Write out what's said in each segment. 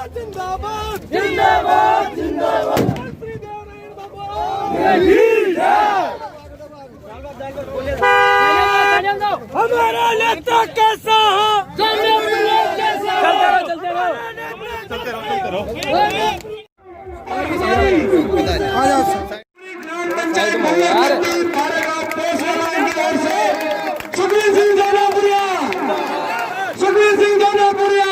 जिंदाबाद जिंदाबाद जिंदाबाद हमारा नेता कैसा हो? चलते रहो। सुखबीर सिंह जौनापुरिया, सुखबीर सिंह जौनापुरिया,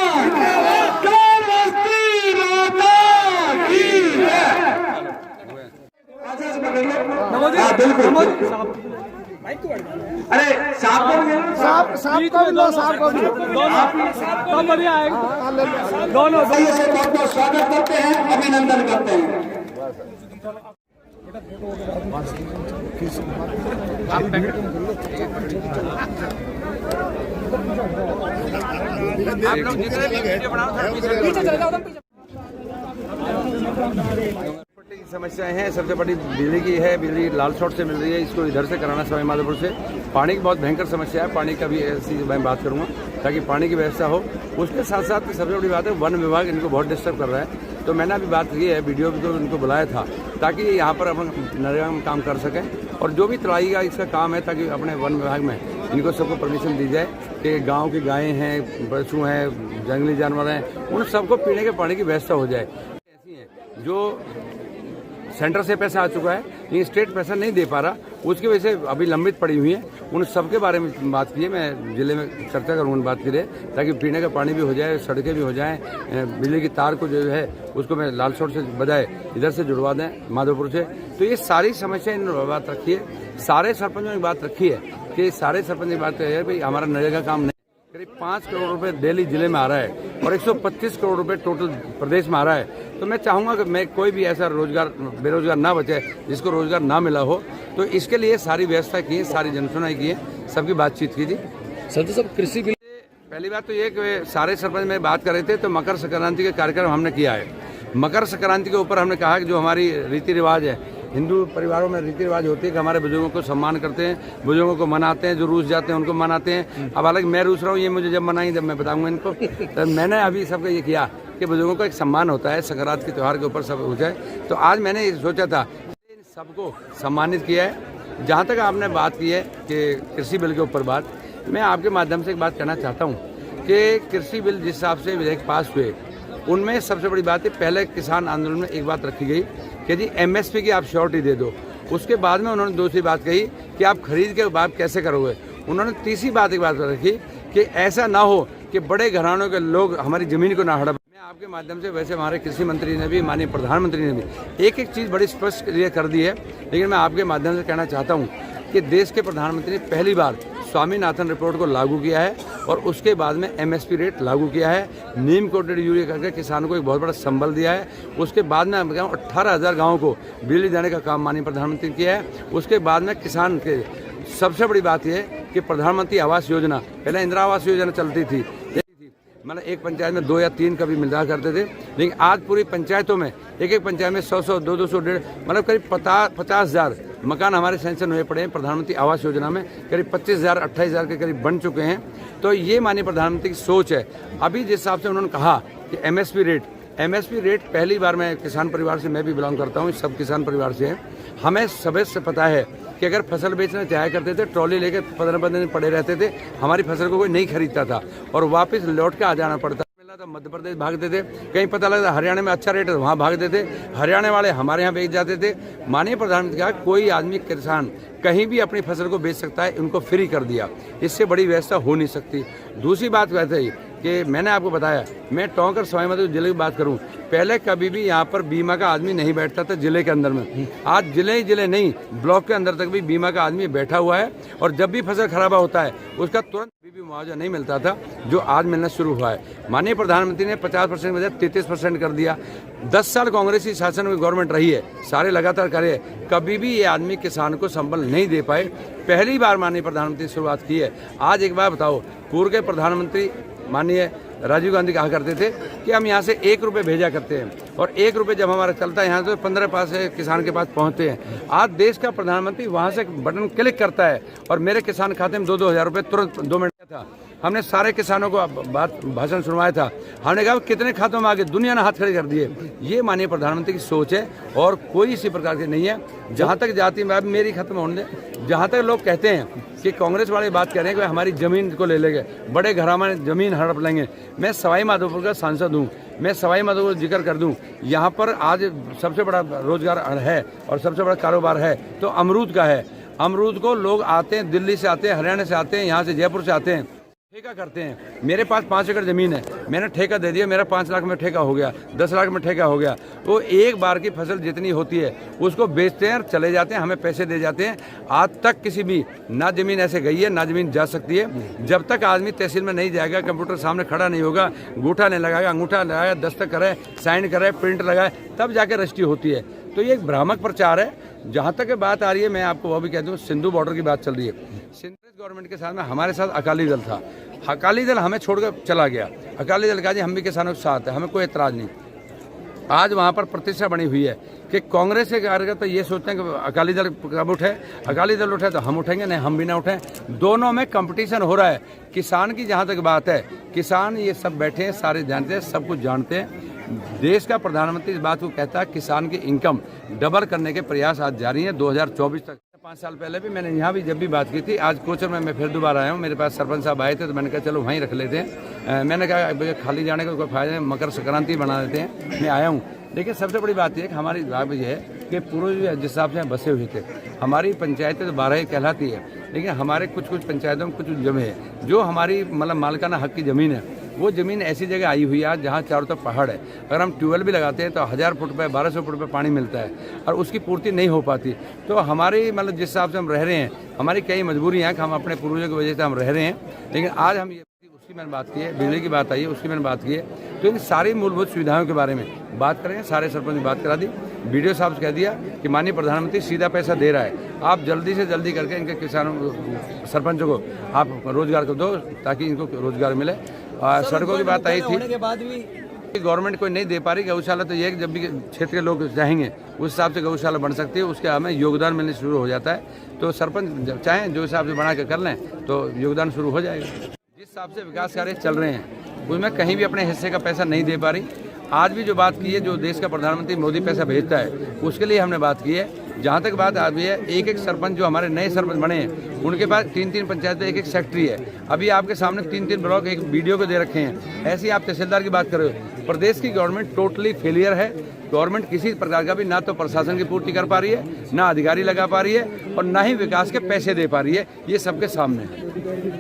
अरे साहब को लो, साहब को बढ़िया है दोनों से बहुत बहुत स्वागत करते हैं, अभिनंदन करते हैं। समस्याएं हैं, सबसे बड़ी बिजली की है। बिजली लाल शॉर्ट से मिल रही है, इसको इधर से कराना सवाई माधोपुर से। पानी की बहुत भयंकर समस्या है, पानी का भी ऐसी मैं बात करूंगा ताकि पानी की व्यवस्था हो। उसके साथ साथ सबसे बड़ी बात है वन विभाग इनको बहुत डिस्टर्ब कर रहा है। तो मैंने अभी बात की है, वीडियो भी तो इनको बुलाया था ताकि यहाँ पर अपन नरेगा में काम कर सकें और जो भी तराई का इसका काम है ताकि अपने वन विभाग में इनको सबको परमिशन दी जाए कि गाँव की गायें हैं, पशु हैं, जंगली जानवर हैं, उन सबको पीने के पानी की व्यवस्था हो जाए। ऐसी है जो सेंटर से पैसा आ चुका है, ये स्टेट पैसा नहीं दे पा रहा, उसकी वजह से अभी लंबित पड़ी हुई है। उन सब के बारे में बात की है, मैं जिले में चर्चा करूँगा बात की ताकि पीने का पानी भी हो जाए, सड़कें भी हो जाएं, बिजली की तार को जो है उसको मैं लाल शॉर्ट से बजाय इधर से जुड़वा दें माधोपुर से। तो ये सारी समस्या इन्होंने बात रखी है, सारे सरपंचों ने बात रखी है कि सारे सरपंच की बात है भाई हमारा नरेगा काम नहीं, करीब 5 करोड़ रुपए दिल्ली जिले में आ रहा है और 125 करोड़ रुपए टोटल प्रदेश में आ रहा है। तो मैं चाहूंगा कि मैं कोई भी ऐसा बेरोजगार ना बचे जिसको रोजगार ना मिला हो, तो इसके लिए सारी व्यवस्था की है, सारी जनसुनाई की है, सबकी बातचीत की थी। सर सब कृषि बिल, पहली बात तो ये कि सारे सरपंच में बात कर रहे थे तो मकर संक्रांति के कार्यक्रम हमने किया है। मकर संक्रांति के ऊपर हमने कहा कि जो हमारी रीति रिवाज है, हिंदू परिवारों में रीति रिवाज होती है कि हमारे बुजुर्गों को सम्मान करते हैं, बुजुर्गों को मनाते हैं, जो रूस जाते हैं उनको मनाते हैं। अब हालांकि मैं रूस रहा हूँ, ये मुझे जब मनाएंगे जब मैं बताऊंगा इनको। तो मैंने अभी सबको ये किया कि बुजुर्गों का एक सम्मान होता है, संक्रांति के त्यौहार के ऊपर सब हो जाए। तो आज मैंने सोचा था इन सबको सम्मानित किया है। जहाँ तक आपने बात की है कि कृषि बिल के ऊपर बात, मैं आपके माध्यम से एक बात कहना चाहता हूँ कि कृषि बिल जिस हिसाब से विधेयक पास हुए उनमें सबसे बड़ी बात है, पहले किसान आंदोलन में एक बात रखी गई कि जी एमएसपी की आप श्योरिटी दे दो। उसके बाद में उन्होंने दूसरी बात कही कि आप खरीद के बाद कैसे करोगे। उन्होंने तीसरी बात एक बात रखी कि ऐसा ना हो कि बड़े घरानों के लोग हमारी जमीन को ना हड़प। मैं आपके माध्यम से, वैसे हमारे कृषि मंत्री ने भी, माननीय प्रधानमंत्री ने भी एक एक चीज़ बड़ी स्पष्ट क्लियर कर दी है, लेकिन मैं आपके माध्यम से कहना चाहता हूँ कि देश के प्रधानमंत्री ने पहली बार स्वामीनाथन रिपोर्ट को लागू किया है और उसके बाद में एमएसपी रेट लागू किया है, नीम कोटेड यूरिया करके किसानों को एक बहुत बड़ा संबल दिया है। उसके बाद में 18,000 गाँवों को बिजली देने का काम माननीय प्रधानमंत्री ने किया है। उसके बाद में किसान के सबसे बड़ी बात यह है कि प्रधानमंत्री आवास योजना, पहले इंदिरा आवास योजना चलती थी, मतलब एक पंचायत में 2 या 3 कभी मिला करते थे, लेकिन आज पूरी पंचायतों में एक पंचायत में 100, 200, 150, मतलब करीब 50,000 मकान हमारे सैंक्शन हुए पड़े हैं प्रधानमंत्री आवास योजना में। करीब 25,000, 28,000 के करीब बन चुके हैं। तो ये माननीय प्रधानमंत्री की सोच है। अभी जिस हिसाब से उन्होंने कहा कि एमएसपी रेट पहली बार, मैं किसान परिवार से मैं भी बिलोंग करता हूँ, सब किसान परिवार से हैं, हमें सबसे से पता है कि अगर फसल बेचना चाहा करते थे, ट्रॉली लेकर 15 दिन पड़े रहते थे, हमारी फसल को कोई नहीं खरीदता था और वापस लौट के आ जाना पड़ता था। मध्य प्रदेश भागते थे, कहीं पता लगता हरियाणा में अच्छा रेट है वहाँ भागते थे, हरियाणा वाले हमारे यहाँ बेच जाते थे। माननीय प्रधानमंत्री कहा कोई आदमी, किसान कहीं भी अपनी फसल को बेच सकता है, उनको फ्री कर दिया। इससे बड़ी व्यवस्था हो नहीं सकती। दूसरी बात वैसे ही कि मैंने आपको बताया, मैं टोंक और सवाई माधोपुर जिले की बात करूं, पहले कभी भी यहाँ पर बीमा का आदमी नहीं बैठता था जिले के अंदर में। आज जिले नहीं, ब्लॉक के अंदर तक भी बीमा का आदमी बैठा हुआ है और जब भी फसल खराबा होता है उसका तुरंत भी मुआवजा नहीं मिलता था, जो आज मिलना शुरू हुआ है। माननीय प्रधानमंत्री ने 50% की बजाय 33% कर दिया। 10 साल कांग्रेसी शासन में गवर्नमेंट रही है, सारे लगातार करे, कभी भी ये आदमी किसान को संबल नहीं दे पाए। पहली बार माननीय प्रधानमंत्री ने शुरुआत की है। आज एक बार बताओ, पूर्व के प्रधानमंत्री माननीय राजीव गांधी कहा करते थे कि हम यहाँ से 1 रुपये भेजा करते हैं और 1 रुपये जब हमारा चलता है यहाँ से 15 पास से किसान के पास पहुँचते हैं। आज देश का प्रधानमंत्री वहाँ से बटन क्लिक करता है और मेरे किसान खाते में 2-2 हज़ार रुपये तुरंत 2 मिनट था। हमने सारे किसानों को भाषण सुनवाया था। हमने कहा कितने खातों में आगे, दुनिया ने हाथ खड़े कर दिए। ये माननीय प्रधानमंत्री की सोच है और कोई इसी प्रकार की नहीं है। जहाँ तक जाति में मेरी खत्म होने दे, जहाँ तक लोग कहते हैं कि कांग्रेस वाले बात कर रहे हैं कि हमारी जमीन को ले लेंगे, बड़े घराना में जमीन हड़प लेंगे। मैं सवाई माधोपुर का सांसद हूँ, मैं सवाई माधोपुर जिक्र कर दूं, यहाँ पर आज सबसे बड़ा रोजगार है और सबसे बड़ा कारोबार है तो अमरूद का है। अमरूद को लोग आते हैं, दिल्ली से आते हैं, हरियाणा से आते हैं, यहाँ से जयपुर से आते हैं, ठेका करते हैं। मेरे पास 5 एकड़ ज़मीन है, मैंने ठेका दे दिया, मेरा 5 लाख में ठेका हो गया, 10 लाख में ठेका हो गया। तो एक बार की फसल जितनी होती है उसको बेचते हैं, चले जाते हैं, हमें पैसे दे जाते हैं। आज तक किसी भी ना ज़मीन ऐसे गई है ना ज़मीन जा सकती है। जब तक आदमी तहसील में नहीं जाएगा, कंप्यूटर सामने खड़ा नहीं होगा, अंगूठा नहीं लगाएगा, अंगूठा लगाए, दस्तक करे, साइन करे, प्रिंट लगाए, तब जाके रजिस्ट्री होती है। तो ये एक भ्रामक प्रचार है। जहाँ तक बात आ रही है, मैं आपको वो भी कह दूँ, सिंधु बॉर्डर की बात चल रही है। सिंध गवर्नमेंट के साथ में हमारे साथ अकाली दल था, अकाली दल हमें छोड़कर चला गया। अकाली दल कहा जी हम भी किसानों के साथ है, हमें कोई एतराज़ नहीं। आज वहाँ पर प्रतिष्ठा बनी हुई है कि कांग्रेस के कार्यकर्ता ये सोचते हैं कि अकाली दल कब उठे, अकाली दल उठे तो हम उठेंगे, नहीं हम भी ना उठें। दोनों में कंपटीशन हो रहा है। किसान की जहाँ तक बात है, किसान ये सब बैठे हैं, सारे जानते हैं, सब कुछ जानते हैं। देश का प्रधानमंत्री इस बात को कहता है किसान की इनकम डबल करने के प्रयास आज जारी हैं 2024 तक। 5 साल पहले भी मैंने यहाँ भी जब भी बात की थी, आज कोचर में मैं फिर दोबारा आया हूँ। मेरे पास सरपंच साहब आए थे तो मैंने कहा चलो वहीं रख लेते हैं। मैंने कहा खाली जाने का कोई फायदा नहीं, मकर संक्रांति बना देते हैं। मैं आया हूँ। देखिए सबसे बड़ी बात यह है कि हमारी बात ये है कि पूर्व जिस हिसाब से बसे हुए थे, हमारी पंचायतें तो 12 ही कहलाती है, लेकिन हमारे कुछ पंचायतों में कुछ जगह है जो हमारी मतलब मालिकाना हक की ज़मीन है। वो ज़मीन ऐसी जगह आई हुई है जहाँ चारों तरफ पहाड़ है। अगर हम ट्यूबवेल भी लगाते हैं तो 1000 फुट पे 1200 फुट पे पानी मिलता है और उसकी पूर्ति नहीं हो पाती। तो हमारी मतलब जिस हिसाब से हम रह रहे हैं, हमारी कई मजबूरियाँ हैं कि हम अपने पूर्वजों की वजह से हम रह रहे हैं। लेकिन आज हम उसकी मैंने बात की है, बिजली की बात आई है, उसकी मैंने बात की है। तो इन सारी मूलभूत सुविधाओं के बारे में बात करें, सारे सरपंच ने बात करा दी। वीडियो साहब से कह दिया कि माननीय प्रधानमंत्री सीधा पैसा दे रहा है, आप जल्दी से जल्दी करके इनके किसानों सरपंचों को आप रोजगार को दो ताकि इनको रोजगार मिले। सड़कों की बात आई थी, गवर्नमेंट कोई नहीं दे पा रही। गौशाला तो ये है कि जब भी क्षेत्र के लोग चाहेंगे उस हिसाब से गौशाला बन सकती है, उसके हमें योगदान मिलने शुरू हो जाता है। तो सरपंच चाहें जो हिसाब से बना के कर लें तो योगदान शुरू हो जाएगा। जिस हिसाब से विकास कार्य चल रहे हैं उसमें कहीं भी अपने हिस्से का पैसा नहीं दे पा रही। आज भी जो बात की है, जो देश का प्रधानमंत्री मोदी पैसा भेजता है उसके लिए हमने बात की है। जहाँ तक बात आ रही है, एक सरपंच जो हमारे नए सरपंच बने हैं उनके पास 3 पंचायतें, एक सेक्रेटरी है। अभी आपके सामने 3 ब्लॉक एक वीडियो को दे रखे हैं। ऐसे ही आप तहसीलदार की बात कर रहे हो। प्रदेश की गवर्नमेंट टोटली फेलियर है। गवर्नमेंट किसी प्रकार का भी ना तो प्रशासन की पूर्ति कर पा रही है, ना अधिकारी लगा पा रही है और ना ही विकास के पैसे दे पा रही है। ये सबके सामने है।